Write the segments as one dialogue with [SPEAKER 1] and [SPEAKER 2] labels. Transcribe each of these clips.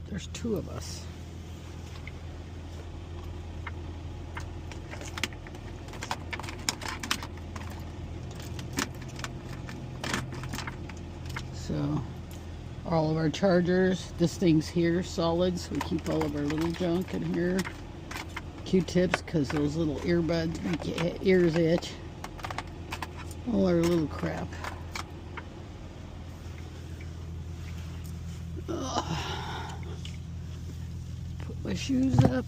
[SPEAKER 1] There's two of us. So all of our chargers, this thing's here, solids. We keep all of our little junk in here. Q-tips, because those little earbuds make your ears itch. All our little crap. Put my shoes up.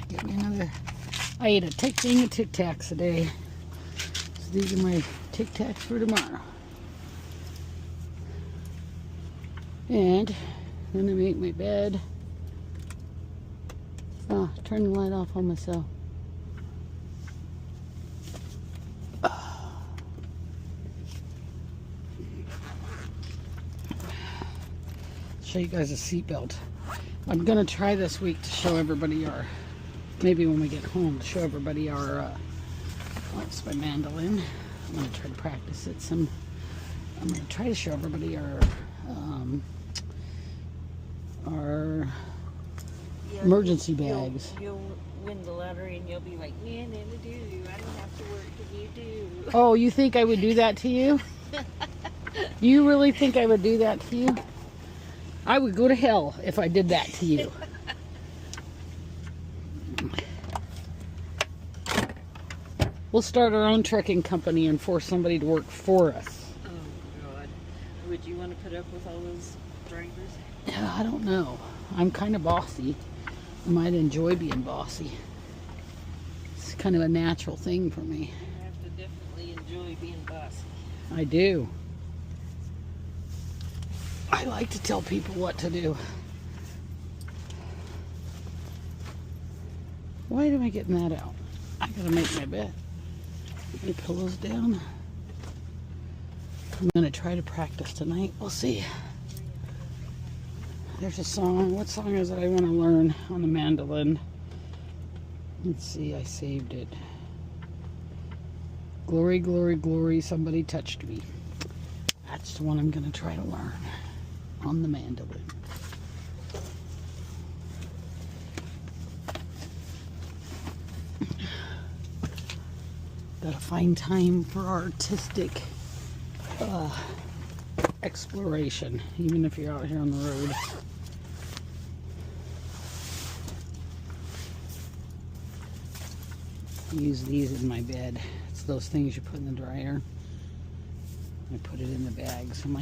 [SPEAKER 1] Get me another. I ate a thing of Tic Tacs today. So these are my Tic Tacs for tomorrow. And I'm gonna make my bed. Oh, turn the light off on myself. Show you guys a seatbelt. I'm gonna try this week to show everybody our, maybe when we get home, to show everybody our, that's my mandolin. I'm gonna try to practice it some. I'm gonna try to show everybody our emergency bags.
[SPEAKER 2] You'll win the lottery and you'll be like, man, Anna, do I don't have to work and you do.
[SPEAKER 1] Oh, you think I would do that to you? You really think I would do that to you? I would go to hell if I did that to you. We'll start our own trucking company and force somebody to work for us.
[SPEAKER 2] Oh, God. Would you want to put up with all those drivers?
[SPEAKER 1] Yeah, I don't know. I'm kind of bossy. I might enjoy being bossy. It's kind of a natural thing for me.
[SPEAKER 2] You have to definitely enjoy being bossy.
[SPEAKER 1] I do. I like to tell people what to do. Why am I getting that out? I gotta make my bed. Put my pillows down. I'm gonna try to practice tonight. We'll see. There's a song. What song is it I want to learn on the mandolin? Let's see. I saved it. Glory, glory, glory, somebody touched me. That's the one I'm gonna try to learn on the mandolin. Gotta find time for artistic exploration, even if you're out here on the road. Use these in my bed. It's those things you put in the dryer. I put it in the bag so my